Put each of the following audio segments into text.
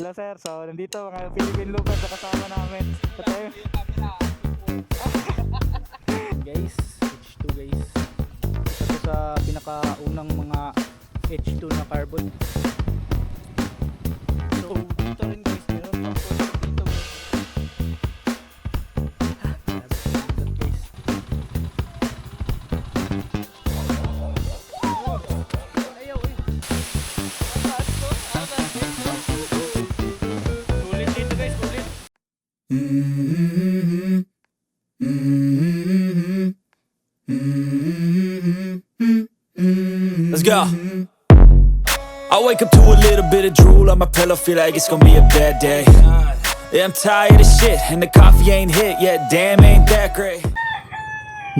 Hello sir, so nandito mga Philippine Loopers na kasama namin. Patay. Guys, H2 guys. Isa to sa pinakaunang mga H2 na carbon. So dito rin guys, meron pang product dito guys. Ayaw eh. Sulit dito guys, sulit. Let's go. I wake up to a little bit of drool on my pillow, feel like it's gonna be a bad day. Yeah, I'm tired of shit, and the coffee ain't hit yet. Damn, ain't that great.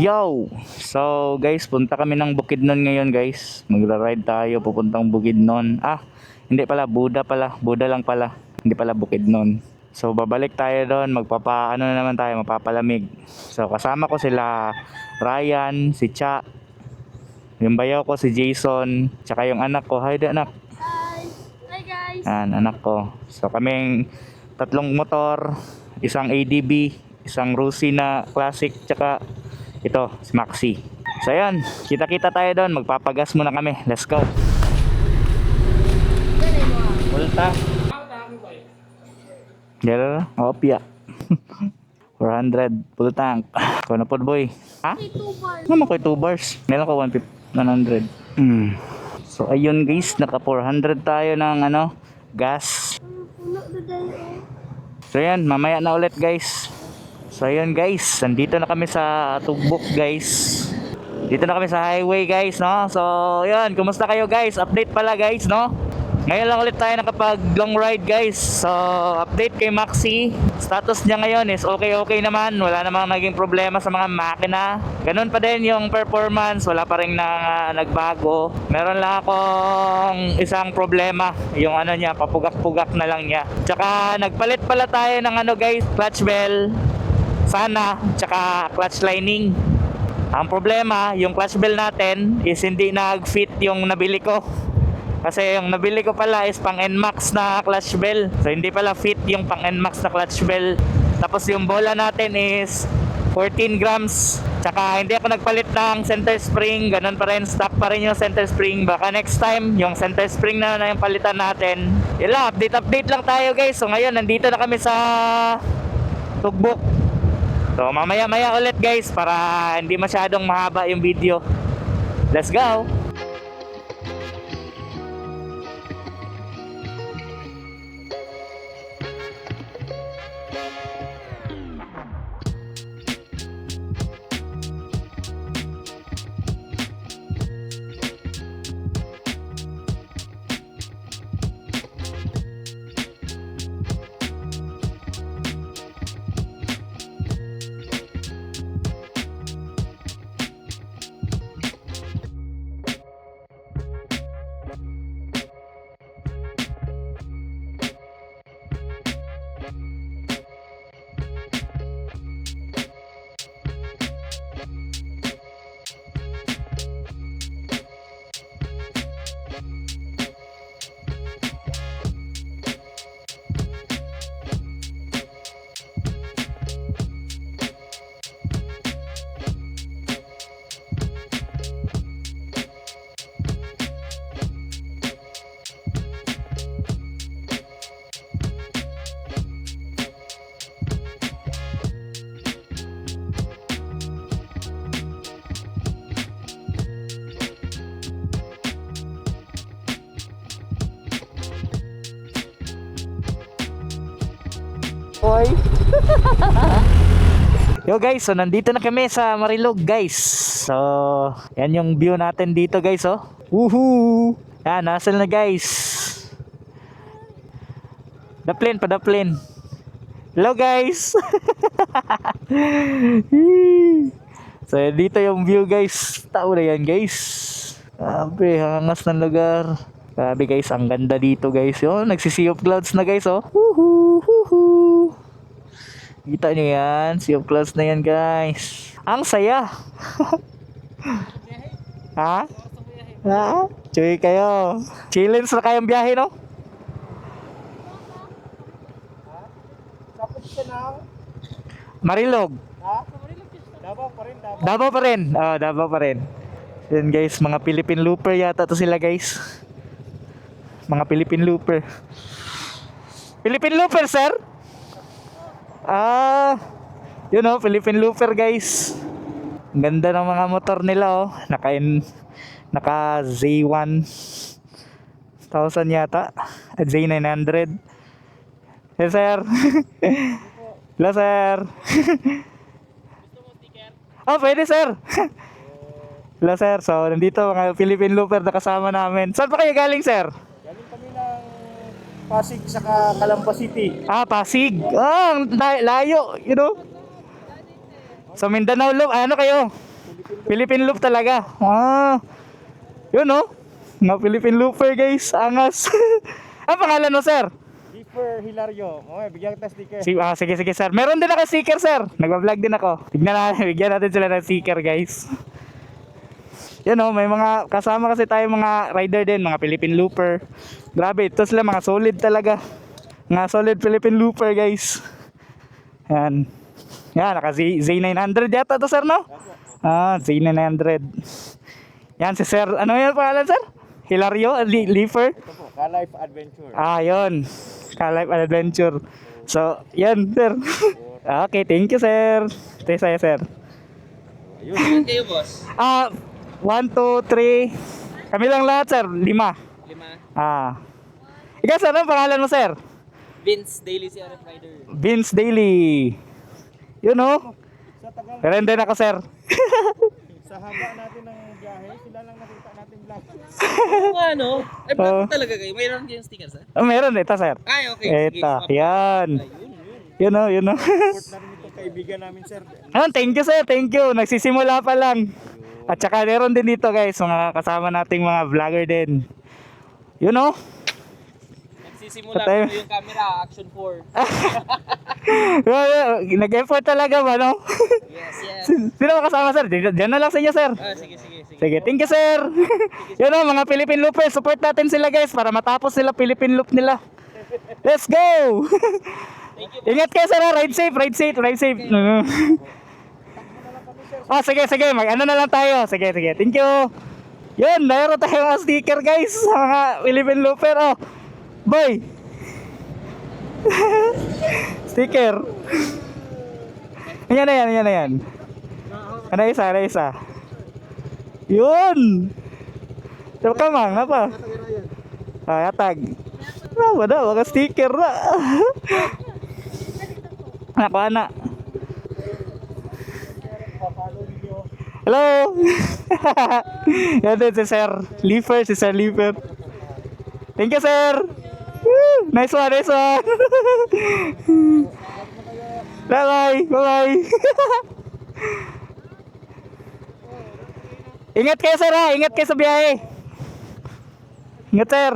Yo! So guys, punta kami ng Bukidnon ngayon guys. Magra-ride tayo pupuntang Bukidnon. Ah, hindi pala, Buda pala. Buda lang pala. Hindi pala Bukidnon. So babalik tayo doon, magpapaano na naman tayo, mapapalamig. So kasama ko sila Ryan, si Cha, yung bayaw ko si Jason, tsaka yung anak ko. Hi anak. Hi! Hi guys! Anak ko. So kaming tatlong motor, isang ADB, isang Rusi na classic, tsaka ito, si Maxi. So ayan, kita-kita tayo doon, magpapagas muna kami. Let's go. Volta. Gala, opya. 400 full tank. Kono pod boy. Ha? May 2 bars. Naman ko 2 bars. Meron ko 100. So ayun guys, naka 400 tayo ng ano, gas. Puno na dahil. So yan, mamaya na ulit guys. So ayun guys, nandito na kami sa Tugbok guys. Dito na kami sa highway guys, no? So yun, kumusta kayo guys? Update pala guys, no? Ngayon lang ulit tayo nakapag long ride guys. So update kay Maxi. Status niya ngayon is okay naman. Wala namang naging problema sa mga makina. Ganun pa din yung performance. Wala pa rin na nagbago. Meron lang akong isang problema. Yung ano niya, papugak-pugak na lang niya. Tsaka nagpalit pala tayo ng ano guys, clutch bell. Sana, tsaka clutch lining. Ang problema, yung clutch bell natin is hindi nag-fit yung nabili ko. Kasi yung nabili ko pala is pang NMAX na clutch bell. So hindi pala fit yung pang NMAX na clutch bell. Tapos yung bola natin is 14 grams. Tsaka hindi ako nagpalit ng center spring. Ganun pa rin, stock pa rin yung center spring. Baka next time yung center spring na yung palitan natin. Yun lang, update lang tayo guys. So ngayon nandito na kami sa Tugbok. So mamaya ulit guys, para hindi masyadong mahaba yung video. Let's go. Boy. Yo guys, so nandito na kami sa Marilog guys. So, yan yung view natin dito guys, oh. Woohoo! Yan, nasal na guys. The plane. Hello guys. So, dito yung view guys. Tao na yan guys. Grabe, hangas ng lugar. Grabe guys, ang ganda dito guys. Yo, nagsisea of clouds na guys, oh. Woohoo! Kita nyo yan, sea of clouds na yan guys. Ang saya. Ha? Ha? Chuy kayo. Chillin na kayong biyahe, no? competition ng Marilog. ha? Davao pa rin, Davao. Davao pa rin. Oh, Davao pa rin. Yan guys, mga Philippine Looper yata to sila guys. Mga Philippine Looper. Philippine Looper, sir? Yun oh, Philippine Looper guys. Ang ganda ng mga motor nila oh. Naka Z1 1000 yata. At Z900. Yes, sir. Hello, sir. Oh, pwede, sir. Hello, sir. So, nandito mga Philippine Looper na kasama namin. Saan pa kayo galing, sir? Galing kami ng Pasig saka Calamba City. Pasig. Layo, you know. Sa Mindanao Loop, ano kayo? Philippine Loop talaga. Yun oh. Mga Philippine Looper guys, angas. Ang pangalan mo, sir? Lifer Hilario. Bigyan kita sticker. Sige sir. Meron din ako sticker, sir. Nagba-vlog din ako. Bigyan natin sila ng sticker guys. Yan oh, may mga kasama kasi tayo mga rider din, mga Philippine Looper. Grabe, ito sila mga solid talaga. Mga solid Philippine Looper guys. Yan. Yan, naka Z900 yata to, sir, no? Z900. Yan si sir. Ano yan pangalan, sir? Hilario? Lifer? Ito po, Ka-Life Adventure. Yun. Ka-Life Adventure. So, yan, sir. Okay, thank you, sir. Ito sa'yo, sir. Ayun. Kayo, boss? 1, 2, 3. Kami lang lahat, sir. 5. 5. Ikaw, sir, ano pangalan mo, sir? Vince Daily CRF Rider. Vince Daily. Yun, oh. Sa tagal, Meron din ako, sir. sa haba natin ng biyahe, sila lang nakita natin vlog. Ano? Ay, bakit talaga kayo? Mayroon din stickers, ha? Meron, ito, sir. Ay, okay. Sige, Ito, swap. yan. Yun, oh, yun, oh. Support na rin itong kaibigan namin, sir. Thank you, sir. Thank you. Nagsisimula pa lang. At saka meron din dito, guys, mga kasama nating mga vlogger din. Yun, oh. Nagsisimula Patay. po yung camera, Action 4. Nag-effort talaga ba, no? Yes. Sino ba kasama, sir? Diyan na lang sa inyo, sir. Sige. Sige, thank you, sir. Yun, oh, mga Philippine Loopers. Support natin sila, guys, para matapos sila Philippine Loop nila. Let's go! Ingat kayo, sir. Ride safe. Sige. Mag-ano na lang tayo. Sige. Thank you. Yun, mayroon tayo mga sticker, guys. Sa mga Philippine Looper. Oh, boy. Sticker. Yan na yan. Ano isa? Yun. Diba ka, mang? Apa? Yatag. Mga sticker na. Ako, anak. Hello. Yan din si Sir Lifer. Thank you, sir. Woo! Nice one. Bye-bye. Ingat kayo, sir, ha? Ingat kayo sa biyahe. Ingat, sir.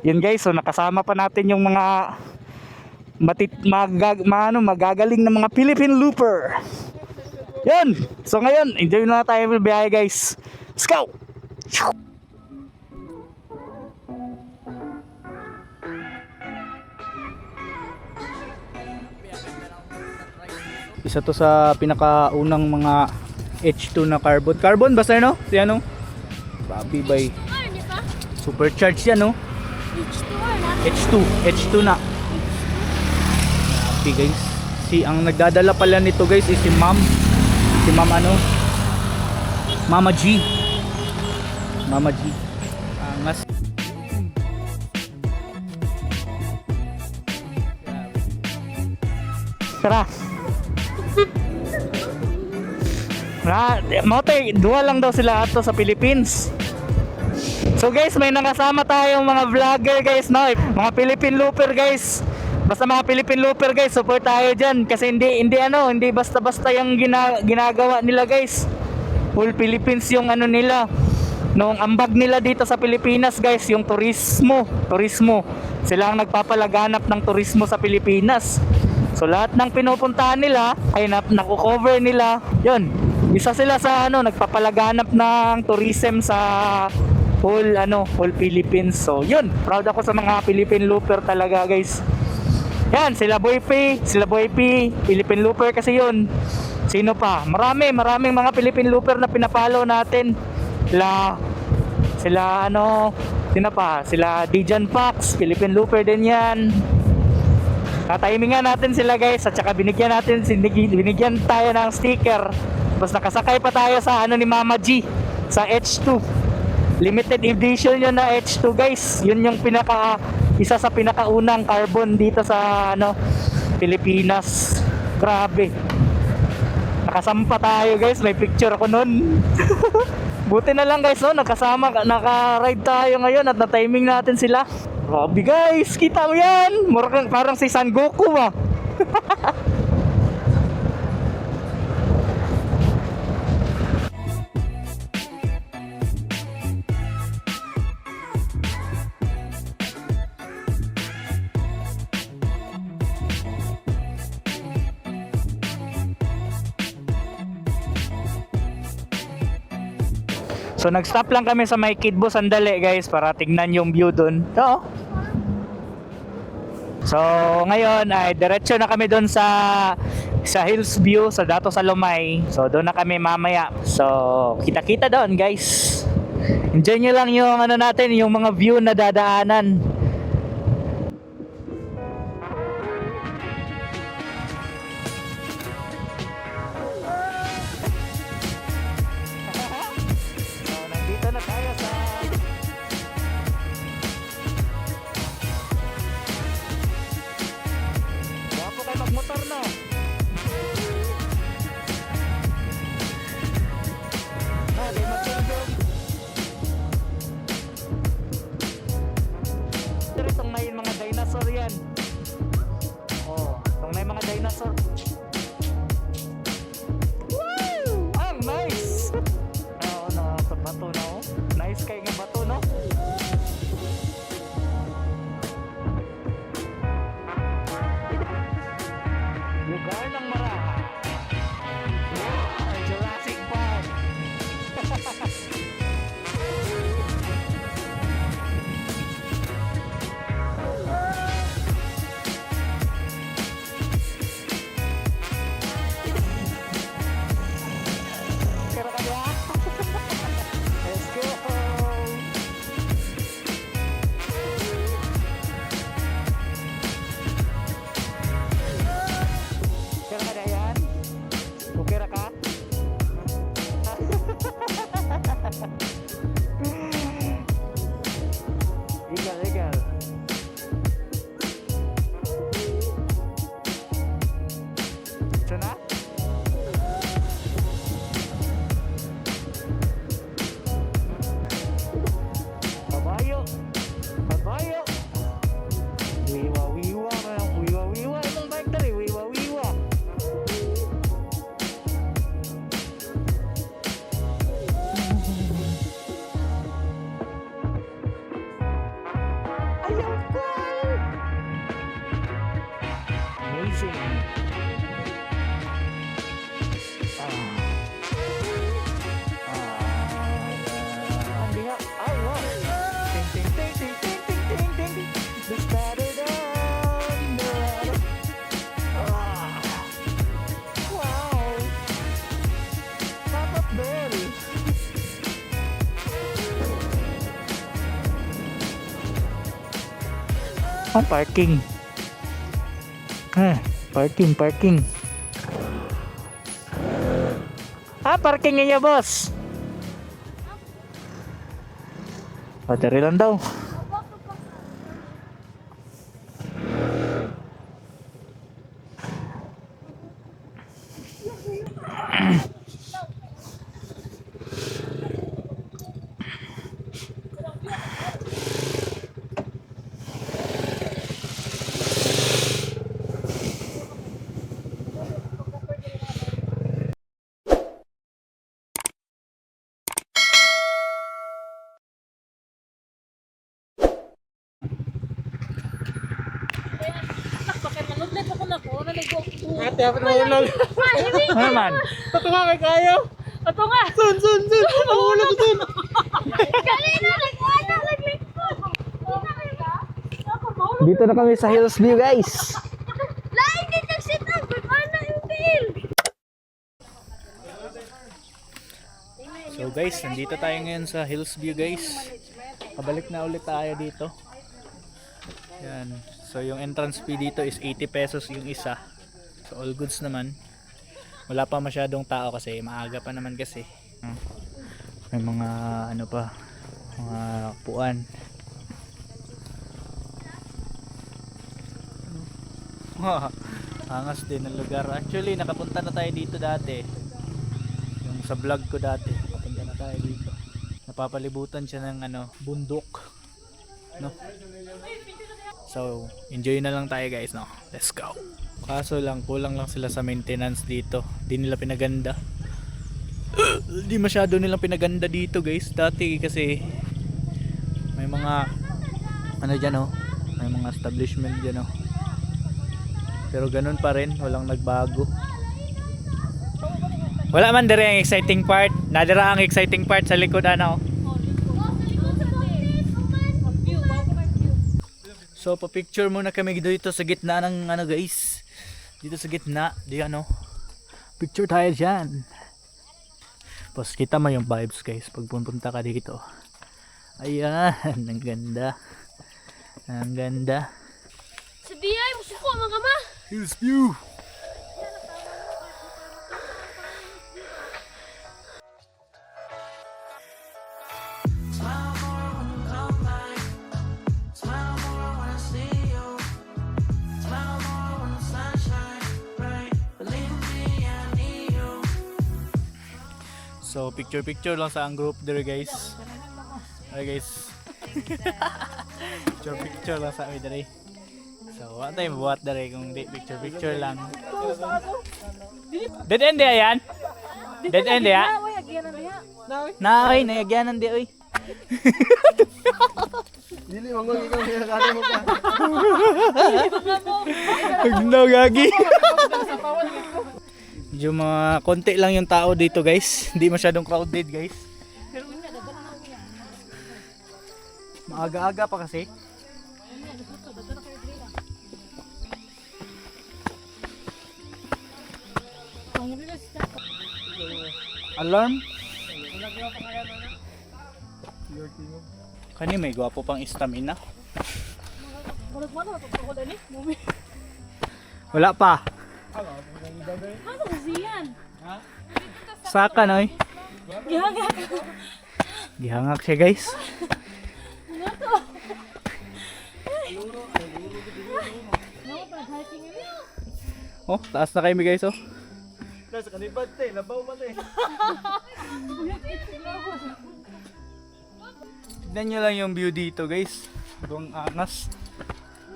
Yun, guys, so nakasama pa natin yung mga magagaling na mga Philippine Looper. Yun. So ngayon, enjoy na tayo sa biyahe, guys. Let's go. Isa to sa pinakaunang mga H2 na carbon. Carbon ba, sir, no? Si ano? Grabe, bay. Di ba? Supercharged yan, no? H2 na. Grabe, guys. Ang nagdadala pala nito, guys, is si ma'am. Si ma'am ano? Mama G. Angas. Tara. Dua lang daw sila ato sa Philippines. So guys, may nakasama tayong mga vlogger, guys, no? Mga Philippine Looper, guys. Basta mga Philippine Looper, guys, support tayo dyan. Kasi hindi basta-basta yung ginagawa nila, guys. Full Philippines yung ano nila. Nung ambag nila dito sa Pilipinas, guys, yung turismo. Sila ang nagpapalaganap ng turismo sa Pilipinas. So lahat ng pinupuntahan nila ay naku-cover nila. Yun, isa sila sa nagpapalaganap ng tourism sa whole Philippines. So yun, proud ako sa mga Philippine Looper talaga, guys. Yan, sila Boy P, Philippine Looper kasi yun. Sino pa? Maraming mga Philippine Looper na pinapalo natin. Sila ano, sino pa? Sila Dijan Fox, Philippine Looper din yan. Natimingan natin sila guys, at saka binigyan tayo ng sticker. Tapos nakasakay pa tayo sa ano ni Mama G, sa H2. Limited edition yun na H2 guys. Yun yung isa sa pinakaunang carbon dito sa ano, Pilipinas. Grabe. Nakasampa tayo guys, may picture ako nun. Buti na lang guys, no? Naka-ride tayo ngayon at na-timing natin sila. Grabe guys, kita mo yan. Parang si Son Goku ah. So nag-stop lang kami sa may Kidbo sandali guys para tignan yung view dun. So ngayon ay diretso na kami dun sa Hills View sa Dato Salumay. So doon na kami mamaya. So kita-kita doon guys. Enjoy nyo lang yung ano natin, yung mga view na dadaanan. Nandito na tayo sa wapo kayo magmotor no. Di magtulog. Pero itong may mga dinosaur yan. Oh, itong may mga dinosaur. Woo! Ang nice! Sa bato no? Nice kayo nga bato no? Lugar ng Maraha. Jurassic Park. Kira ka ba? Let's go! Kira ka na yan? Okay ra ka? Igal. Ito na? Babayo. Wiwa. Itong bike tali, wiwa. Ayaw ko! Amazing. Diha. Wow. Ting. The started on the ladder. Wow. Pop-up doll. Parking. Parking. Parking niya boss. Battery lang daw. Ate, ako nahulog. Ano man? Tatunga kay kayo. Patunga! Sun. Nahulog sun. Kanina, nagliko! Dito na kami sa Hills View guys. So guys, nandito tayo ngayon sa Hillsview guys. Pabalik na ulit tayo dito. Yan. So yung entrance fee dito is 80 pesos yung isa. So all goods naman. Wala pa masyadong tao kasi maaga pa naman kasi. May mga ano pa, mga puan. Angas din ang lugar. Actually nakapunta na tayo dito dati. Yung sa vlog ko dati, nakapunta na tayo dito. Napapalibutan siya ng ano, bundok. No? So, enjoy na lang tayo guys, no? Let's go. Kaso lang, kulang lang sila sa maintenance dito. Di nila pinaganda. Di masyado nilang pinaganda dito guys. Dati kasi may mga ano dyan, oh. May mga establishment dyan, oh. Pero ganun pa rin, walang nagbago. Wala man dire ang exciting part. Nadira ang exciting part sa likod ano. So pa-picture muna kami dito sa gitna ng ano guys. Dito sa gitna, di ano. Picture tayo diyan. Tapos kita mo yung vibes guys pag pupunta ka dito. Ayan, ang ganda. Ang ganda. Sabiyay, musuko mga ma. Here's view. So picture lang sa ang group there guys. Alright guys. picture lang sa amin there. So what tayo buhat there kung di picture lang. Dead end ya yan? Dead end ya? Na oy, nayagyanan di oy. Dili mangol ikaw kinakata mo pa. No gagi. Medyo mga konti lang yung tao dito guys. Hindi masyadong crowded guys. Maaga-aga pa kasi. Alarm? Kani may gwapo pang stamina. Wala pa. Ano siyan? Saka noy. Gihagak. Gihangak siya guys. Oh, taas na kayo guys oh. Nasa kanibad te, labaw ba te? Tignan nyo lang yung view dito guys. Hanggang angas.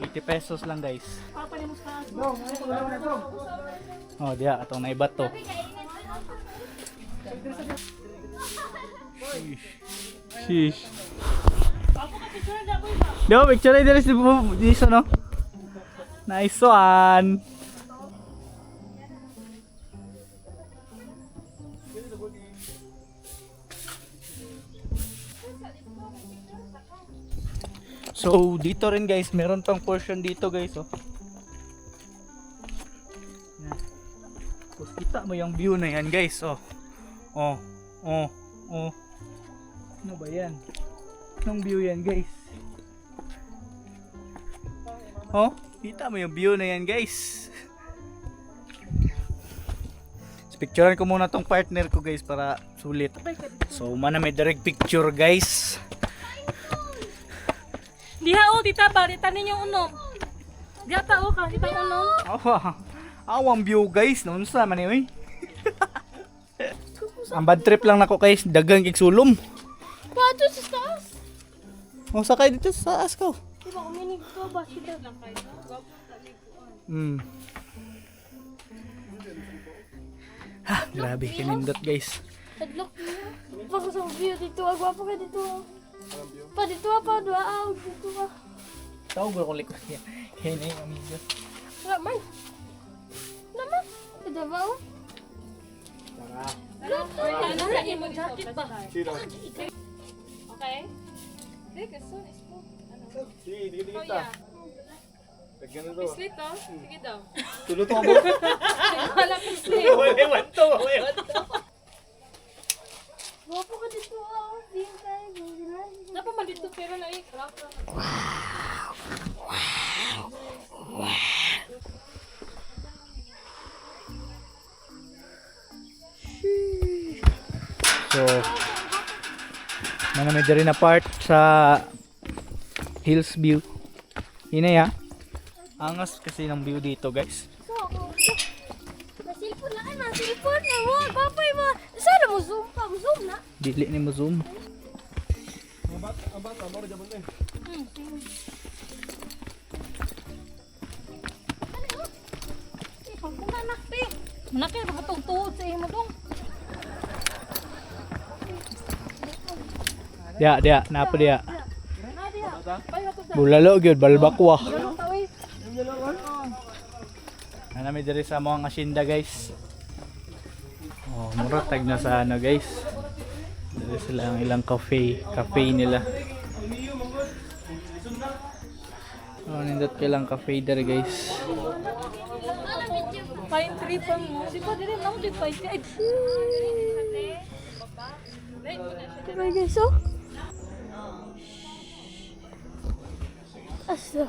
80 pesos lang guys. Oh, diya, atong naibat to. Sheesh. Yo, picture ay dito dito no. Nice one. So dito rin guys, meron pang portion dito guys oh. Yan. Tapos kita mo yung view na yan guys oh. Oh. Ano ba yan? Anong view yan guys? Oh, kita mo yung view na yan guys. So, picturean ko muna tong partner ko guys para sulit. So mana may direct picture guys. Diha o, tita ba? Tita ninyo unom. Diha ta o, kita unom. Awang view guys, noon sa man eh. Ang bad trip lang nako guys, dagang sulom. Pato sa taas. O sakay dito sa taas ko. Diba kuminig ko ba? Kita lang kayo. Ha, grabe kinindot guys. Tadlok niya. Baka sa view dito. Agwapo ka dito. Pa dito pa. Dua dito pa. Tawag ko likod niya. Kaya na yung amigo. Wala man. Naman. Ito ba o? Ano na yung jacket ba? Okay. Sige, soon is po. Sige, kita. Tagyan na to. Slit to? Sige daw. Tulot mo mo. Wala ka slit. Wala man to. Gwapo So, mga may diri na part sa Hills View. Hinay ha. Angas kasi ng view dito guys. Nasilpon na ay, nasilpon na mo. Gwapoy mo. Sana mo zoom pa, mo zoom na. Dili ni mo zoom. Pagkunanak pe. Manakay ba itong tuhod sa imo dong? Dia, napa dia? Bulalo gyud balbakwa. Ana may diri sa mga asinda guys. Oh, mura tag na sa ano guys. Diri sila ang ilang cafe nila. Oh, nindot kailang cafe diri guys. Pine tree pa mo. Di ba dili na mo di pine tree. Diba guys oh? Asa.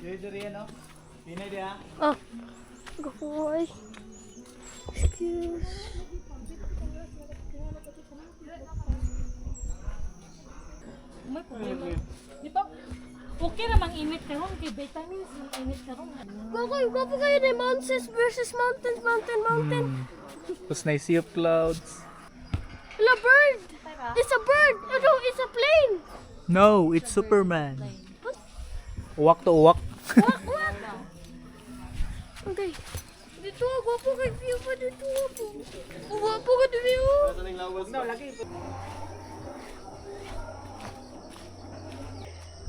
Diri ano? Pinay dia. Ah. Gapoy. Excuse. May problema. Di ba? Okay namang init karon kay vitamins ng init karon. Gwapo kayo ni mountains versus mountain. Tapos na sea of clouds. La bird. It's a bird. No, it's a plane. No, it's Superman. Uwak to uwak. Wak. Okay. Dito gwapo kay view pa dito gwapo. Gwapo ka dito.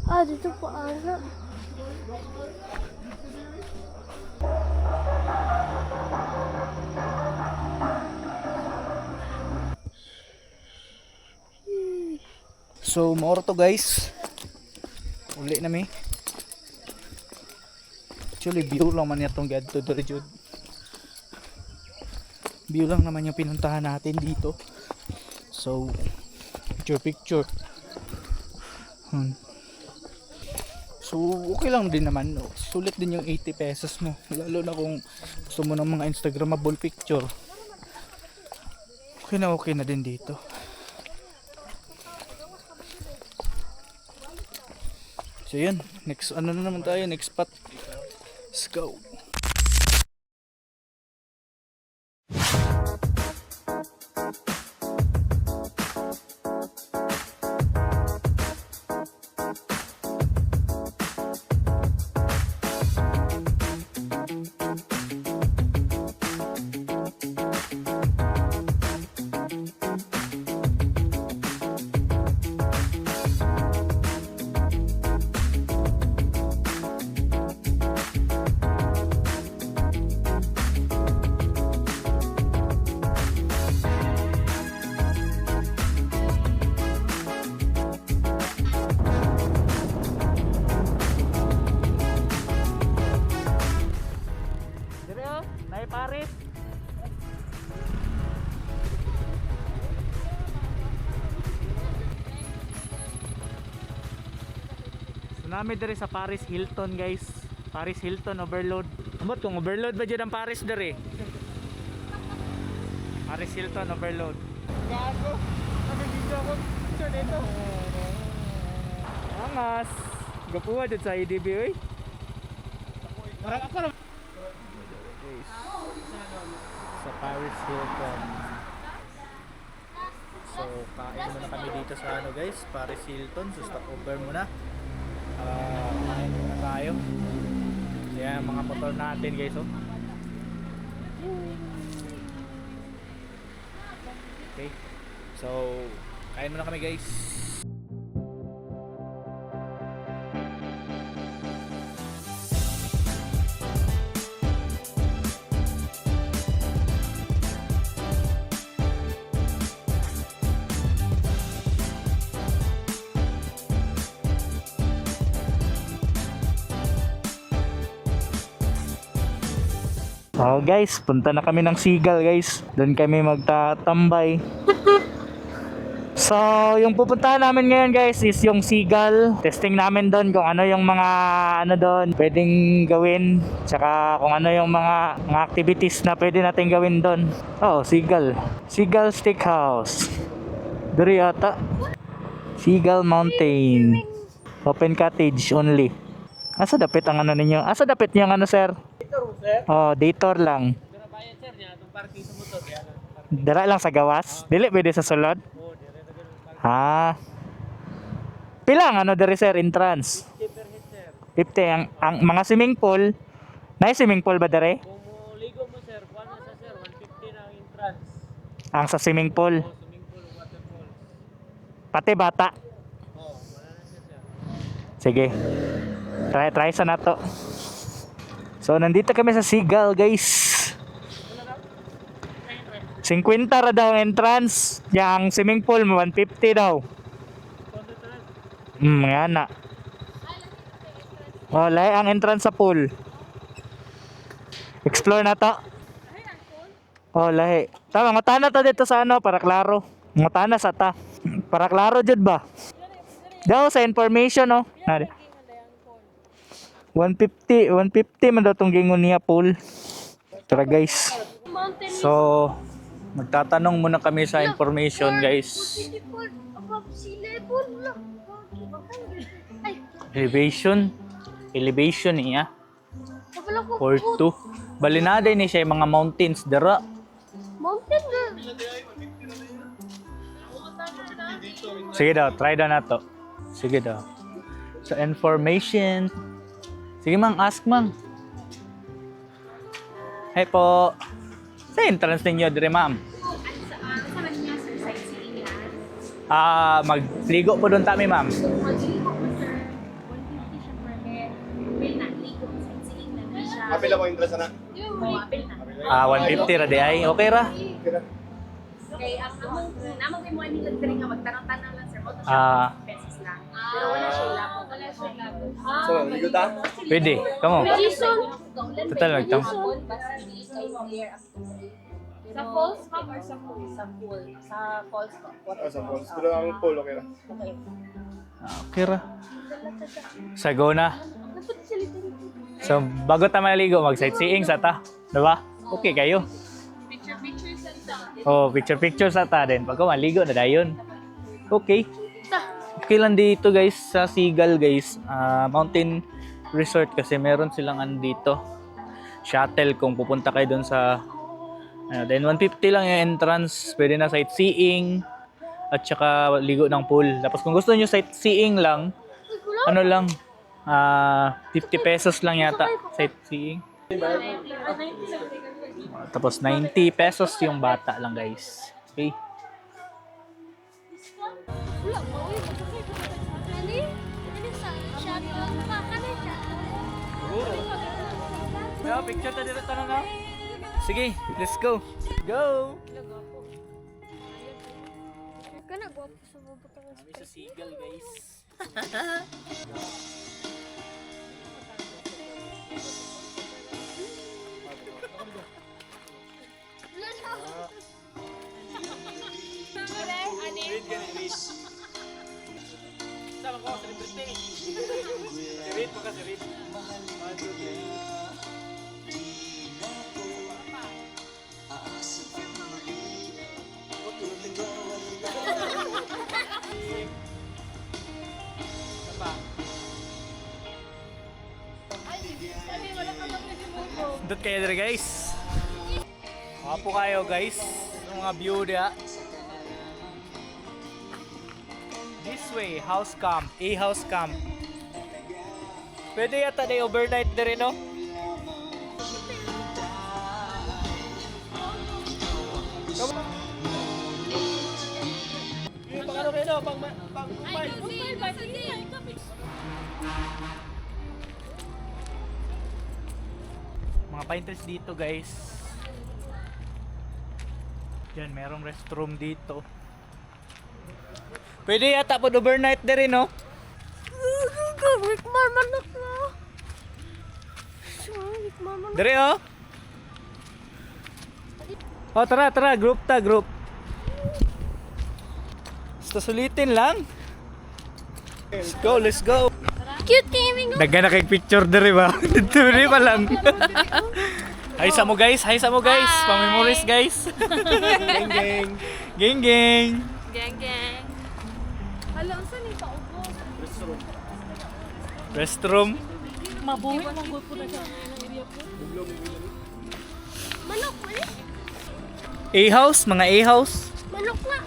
Ah, dito pa ana. So, maoro to guys. Uli na mi. Actually, view lang man itong gadto dito jud. View lang naman yung pinuntahan natin dito. So, picture. So, okay lang din naman. No? Sulit din yung 80 pesos mo. Lalo na kung gusto mo ng mga Instagrammable picture. Okay na din dito. So yun, next ano na naman tayo, next spot. Let's go. Paris. Tsunami diri sa Paris Hilton guys. Paris Hilton overload. Amot kung overload ba dyan ang Paris diri? Paris Hilton overload. Gago. Ano dito ako? Saan dito? Angas. Gapuha dyan sa IDB oy. Parang ako na. Sa Paris Hilton. So, kain muna kami dito sa ano guys, Paris Hilton. So, stop over muna. Kain muna tayo. Yan mga motor natin guys oh. Okay. So, kain muna kami guys. Oh guys, punta na kami ng Sigal guys. Doon kami magtatambay. So, yung pupuntahan namin ngayon guys is yung Seagull. Testing namin doon kung ano yung mga ano doon pwedeng gawin. Tsaka kung ano yung mga activities na pwede natin gawin doon. Oh, Seagull. Seagull Steakhouse. Dari ata. Seagull Mountain. Open cottage only. Asa dapit ang ano ninyo? Asa dapit yung ano sir? Dito, sir. Oh, dator lang. Pero bayan, sir, niya. Itong parking sa motor. Yan. Dara lang sa gawas. Dili pwede sa sulod. Oo, dire na ganun. Ha. Pila ang ano diri sir entrance? Cheaper hit, sir. 50 ang mga swimming pool. Nay swimming pool ba dere? Kung mo ligo mo, sir, kuha na sa sir. 150 na ang entrance. Ang sa swimming pool. O, swimming pool, waterfall. Pati bata. Oo, wala na siya, sir. Sige. Try sa nato. So nandito kami sa Seagull, guys. 50 ra daw ang entrance. Yang swimming pool 150 daw. Nga na. Oh, lahi ang entrance sa pool. Explore na to. Oh, lahi. Tama, ngutana to dito sa ano, para klaro. Ngutana sa ta. Para klaro jud ba? Daw sa information, oh. Nari. 150 man daw tong gingon niya pool. Tara guys. Mountain So, magtatanong muna kami sa information guys. beautiful above sea level. Ay, Elevation niya. wala ko. Or 2. Balinada ni siya yung mga mountains dara. Mountain na. Sige daw, try daw na to. Sige daw. So, information. Sige mang, ask mang. Hey po. Sa entrance ninyo dire ma'am. Magligo po doon kami ma'am. Apil ako yung dress na. 150 ra di ay. Okay ra. Kay ang namang mo nila diri nga magtanong-tanong lang sir mo to Ah, pesos lang. Pero wala siya labo, wala siya labo. So, ligo ta? pwede. Kamo. Jason, Total nagtam. Basta di kayo clear up to sa falls ka or sa pool? Sa pool. Sa falls ko. Oh, sa falls. Pero ang pool, okay na. Okay. Okay ra. Sago na. napot sila dito. So, bago tayo maligo, mag-sightseeing sa ta. Diba? Okay kayo. Picture sa Oh, picture sa ta din. Pagka maligo na dayon. Okay. Okay lang dito guys sa Seagull guys. Mountain Resort kasi meron silang andito. Shuttle kung pupunta kayo doon sa then 150 lang yung entrance. Pwede na sightseeing at saka ligo ng pool. Tapos kung gusto niyo sightseeing lang, ano lang 50 pesos lang yata sightseeing. Tapos 90 pesos yung bata lang guys. Okay. Wala mo, uy, masakay ko sa kani. Kani sa shuttle pa, kani shuttle. Picture ta dito tanong na. Sige, let's go. Go. Kana gwapo sa bubutang Kami sa Seagull guys. Sama ko, celebrity. Si Reed, baka si Reed. Dut kayo dito guys. Apo kayo guys. Yung mga view dia. This way, house camp. A-house camp. Pwede yata na overnight na rin, no? Pang ano kayo, no? Pang mobile. Mga painters dito guys. Yan, merong restroom dito. Pwede yata po overnight na rin, no? Wait, mama na ka. Wait, mama na. Dere, oh. Oh, tara, group ta, group. Susulitin lang. Let's go, let's go. Cute gaming. Daga na kay picture dere ba? Dito rin pa lang. Hi sa mo guys, pa-memories guys. Gang, gang. Geng geng. Gang gang. Alam sa ni paubos. Restroom. Mabuhi mong good po na siya ng area po. Manok po eh. A-house, mga A-house. Manok na.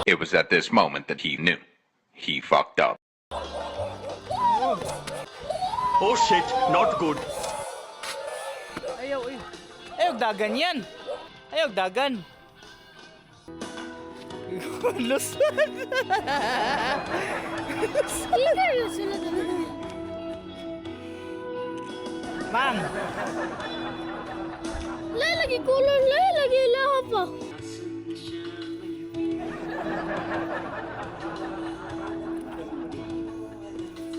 It was at this moment that he knew. He fucked up. Oh shit, not good. Ayaw, eh. Ayaw dagan yan. Ayaw dagan. Lusad. Speaker yun sila doon. Mang. Lalagi kulon, lalagi lahat pa.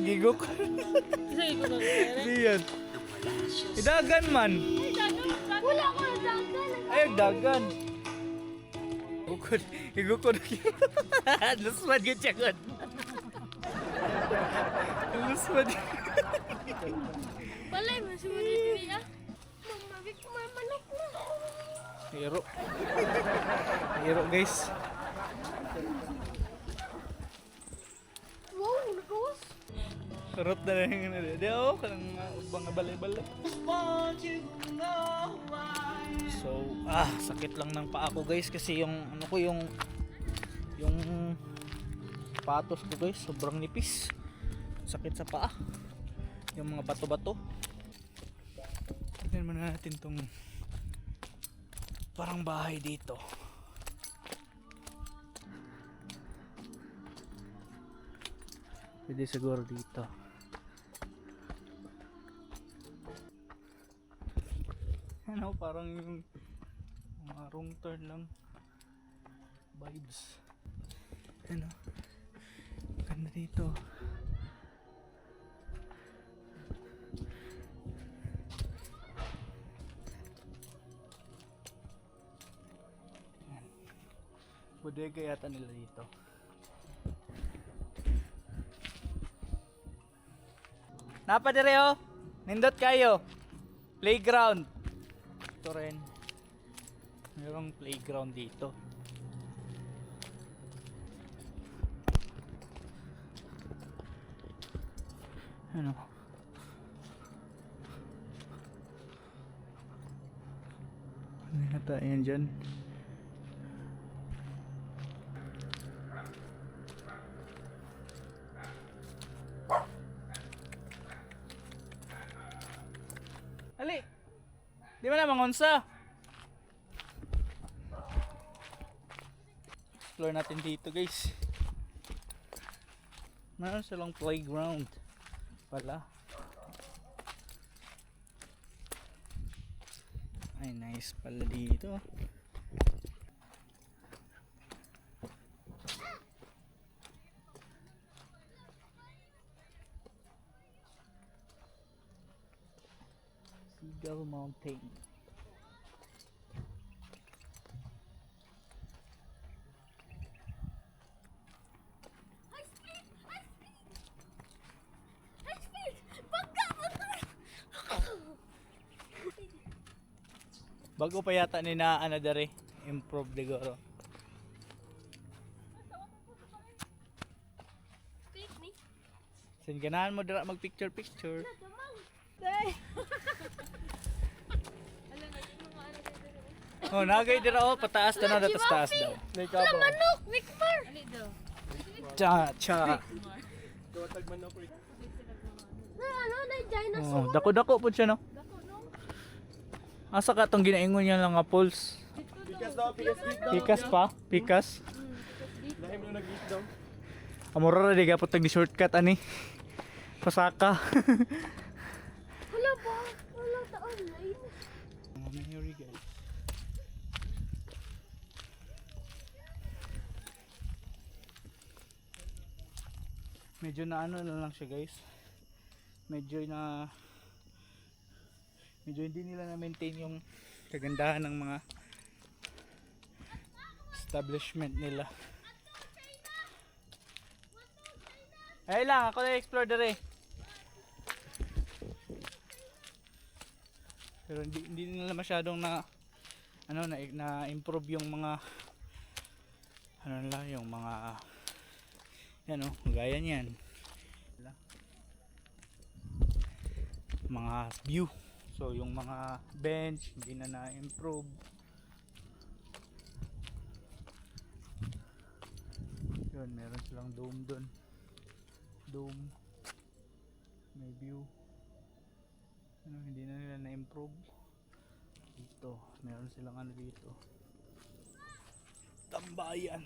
Gigok. Diyan. Idagan man. Wala ko na dagan. Ayaw dagan. Bukod. Igukod. Lusad yun siya good. Lusad. Balay mo si Muni ah. Mamagik ko may manok na. Hero. Hero guys. Wow, nagos. Sarap na lang yun. Di ako, kanang mga balay-balay. So, sakit lang ng paa ko guys kasi yung ano ko yung patos ko guys, sobrang nipis. Sakit sa paa. Yung mga bato-bato. Tignan muna natin tong parang bahay dito. Pwede siguro dito. Ano, parang yung mga wrong turn lang vibes. Ano, ganda dito. Bodega yata nila dito. Napa dire oh. Nindot kayo. Playground. Ito rin. Mayroong playground dito. Ano? Ano yata yan dyan? Ali! Di ba na mangonsa? Explore natin dito guys. Meron silang playground pala. Ay nice pala dito. Seagull Mountain. Bago pa yata ni na ana dere, improve digoro. Sin ganahan mo dira mag picture. Oh, nagay dira oh, pataas na datas taas daw. Wala manok, Victor. Cha. Na ano, na dinosaur. Oh, dako pud siya no. Asa ka tong ginaingon niya lang nga pulse? Pikas daw, pikas dito. Pikas pa? Pikas? Dahil mo nag-eat daw. Amura ra di gapot tag di shortcut ani. Pasaka. Wala Mary guys. Medyo na ano na lang siya guys. Medyo hindi nila na maintain yung kagandahan ng mga establishment nila. Ay lang, ako na explore dere. Pero hindi nila masyadong na improve yung mga yung mga yan gaya niyan. Mga view. So yung mga bench hindi na improve. Yun, meron silang dome doon. Dome. May view. Hindi na nila na-improve. Dito, meron silang dito. Tambayan.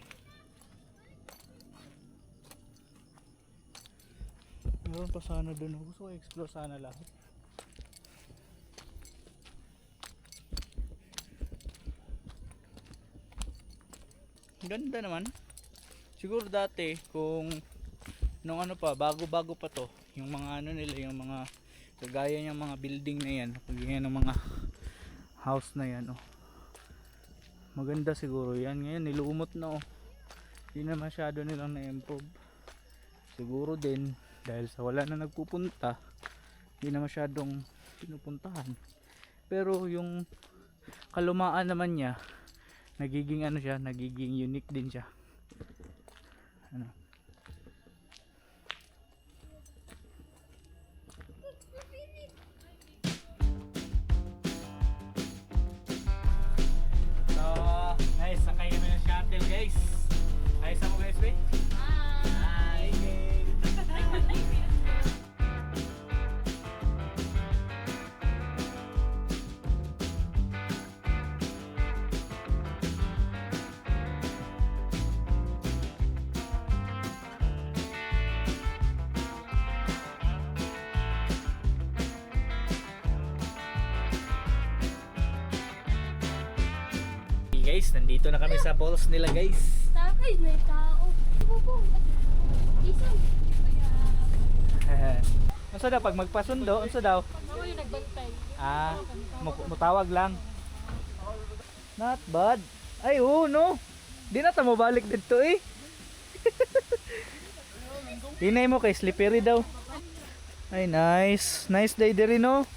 Meron pa sana doon. Gusto ko explore sana lahat. Ganda naman. Siguro dati kung nung bago-bago pa to, yung mga nila, yung mga kagaya ng mga building na yan, kagaya ng mga house na yan maganda siguro yan. Ngayon nilumot na hindi na masyado nilang na-improve. Siguro din dahil sa wala na nagpupunta, hindi na masyadong pinupuntahan. Pero yung kalumaan naman niya, nagiging nagiging unique din siya. Guys, sakay kami ng shuttle guys. Ayos mo guys, be? Hi! Guys, nandito na kami sa falls nila guys. Ay, may tao. Isang. Unsa daw pag magpasundo, unsa daw? Ako yung nagbantay. Mutawag lang. Not bad. Ay, no. Di na ta mo balik dito eh. Tinay mo kay slippery daw. Ay, nice. Nice day diri no.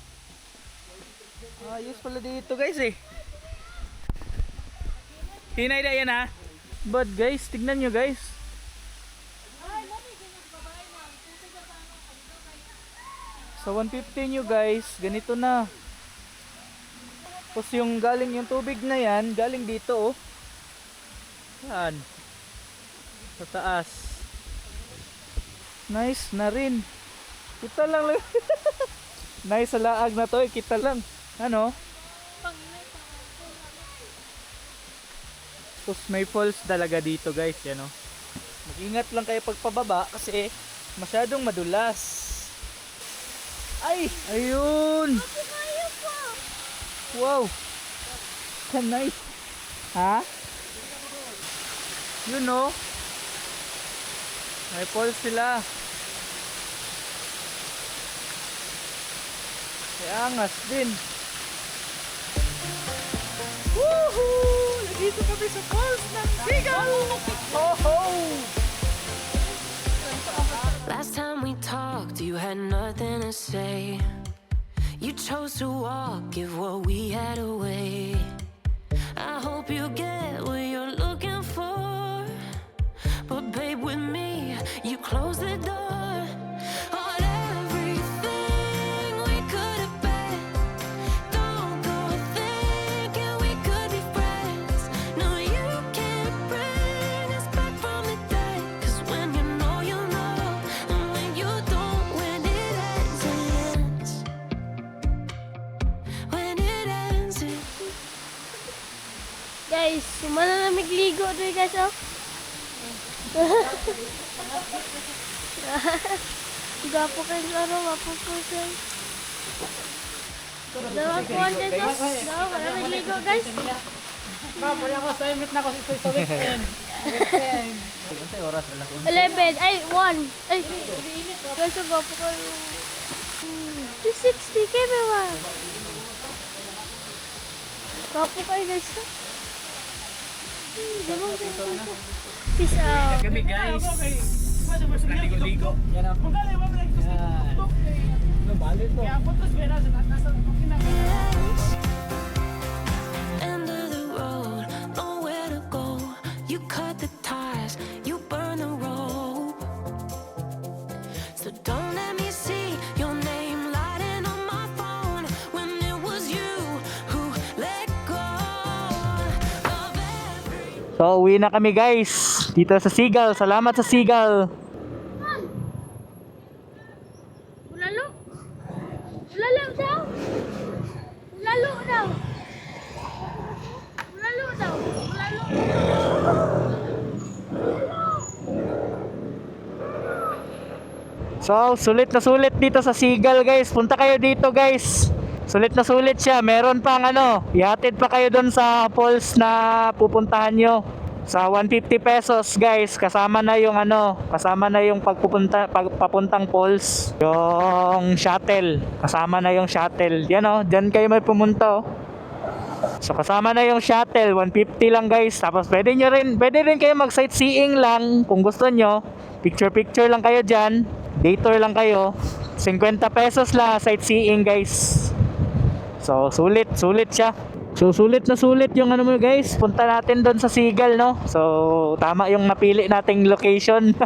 Ayos pala dito guys eh. Hinay na yan ha. But guys, tignan nyo guys. Sa 150 nyo guys, ganito na. Tapos yung galing yung tubig na yan, galing dito Yan. Sa taas. Nice na rin. Kita lang. Nice sa laag na to kita lang. Tapos may falls talaga dito guys, mag-ingat lang kayo pagpababa kasi masyadong madulas. Ay, ayun. Wow. Nice. Ha? May falls sila. May angas din. Woohoo! Dito kami sa falls ng Sigal! Ho-ho! Last time we talked, you had nothing to say. You chose to walk, give what we had away. I hope you get what you're looking for. But babe, with me, you close the door on everything we could have been. Don't go thinking we could be friends. No, you can't bring us back from the dead. 'Cause when you know, you know. And when you don't, when it ends, it ends. When it ends, it Guys, sumala na magligo doon guys Gapo kayo wapo po guys. Dawa kuhan dito. Dawa, wala nagligo guys. Ma'am, wala ko assignment na ako sa weekend. Weekend. Ano oras? 11. Ay, 1. Ay, guys, ang gwapo kayo. 260. Kaya ba? Gwapo kayo guys. Peace out. Kami guys. Ligo-ligo. Yan ako. Yan. Ano balik to? End of the road, nowhere to go. You cut the ties, you burn the rope. So don't let me see your name lighting on my phone when it was you who let go of every. So, uwi na kami guys. Dito sa Sigal. Salamat sa Sigal. Ulalo. Ulalo daw. Ulalo daw. Ulalo daw. Ulalo. So, sulit na sulit dito sa Sigal guys. Punta kayo dito guys. Sulit na sulit siya. Meron pang ano, ihatid pa kayo doon sa falls na pupuntahan nyo. Sa 150 pesos guys, kasama na yung ano, kasama na yung papuntang falls. Yung shuttle, kasama na yung shuttle. Yan oh, dyan kayo may pumunta oh. So kasama na yung shuttle, 150 lang guys. Tapos pwede rin kayo mag sightseeing lang kung gusto nyo. Picture lang kayo dyan. Day tour lang kayo. 50 pesos lang sightseeing guys. So sulit siya. So sulit na sulit yung ano mo guys. Punta natin doon sa Sigal no. So tama yung napili nating location.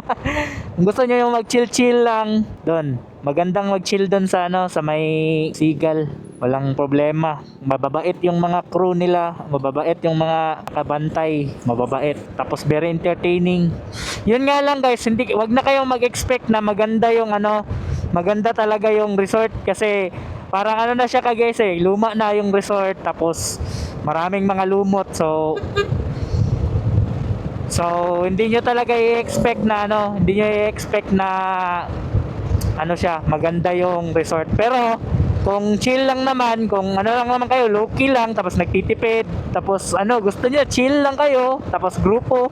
Kung gusto nyo yung mag-chill lang doon. Magandang mag-chill doon sa ano, sa may Sigal. Walang problema. Mababait yung mga crew nila, mababait yung mga kabantay, mababait. Tapos very entertaining. Yun nga lang guys, wag na kayong mag-expect na maganda yung ano, maganda talaga yung resort kasi parang ano na siya ka guys eh, luma na yung resort tapos maraming mga lumot. So hindi nyo talaga i-expect na ano, hindi nyo i-expect na ano siya, maganda yung resort. Pero kung chill lang naman, kung ano lang naman kayo, low-key lang, tapos nagtitipid, tapos ano, gusto nyo, chill lang kayo, tapos grupo,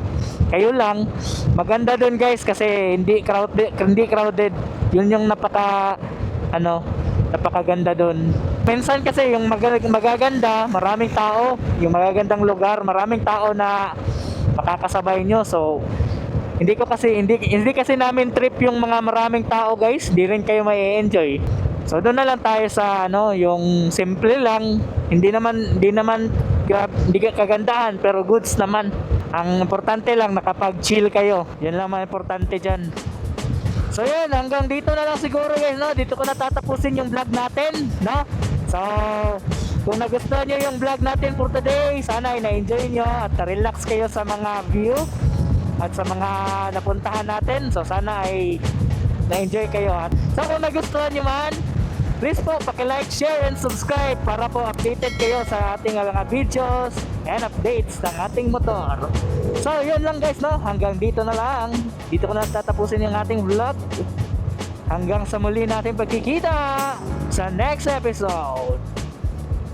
kayo lang, maganda dun guys kasi hindi crowded. Yun yung napakaganda dun. Minsan kasi yung magaganda, maraming tao, yung magagandang lugar, maraming tao na makakasabay nyo. So hindi kasi namin trip yung mga maraming tao guys, hindi rin kayo mai-enjoy. So doon na lang tayo sa ano, yung simple lang, hindi kagandahan pero goods naman. Ang importante lang nakapag-chill kayo. Yan lang ang importante diyan. So yun, hanggang dito na lang siguro guys, no? Dito ko natatapusin yung vlog natin, no? So kung nagustuhan nyo yung vlog natin for today, sana ay na-enjoy nyo at na-relax kayo sa mga view at sa mga napuntahan natin. So sana ay na-enjoy kayo. At so kung nagustuhan nyo man, please po paki-like, share, and subscribe para po updated kayo sa ating mga videos and updates ng ating motor. So yun lang guys, no? Hanggang dito na lang. Dito ko na tatapusin yung ating vlog. Hanggang sa muli natin pagkikita sa next episode.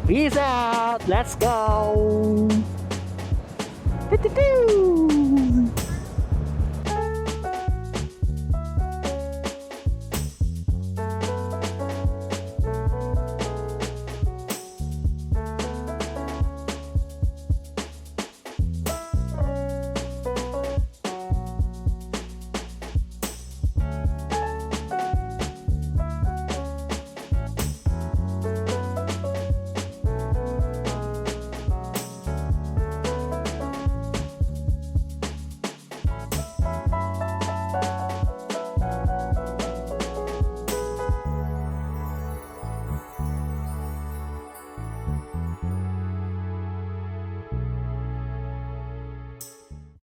Peace out! Let's go!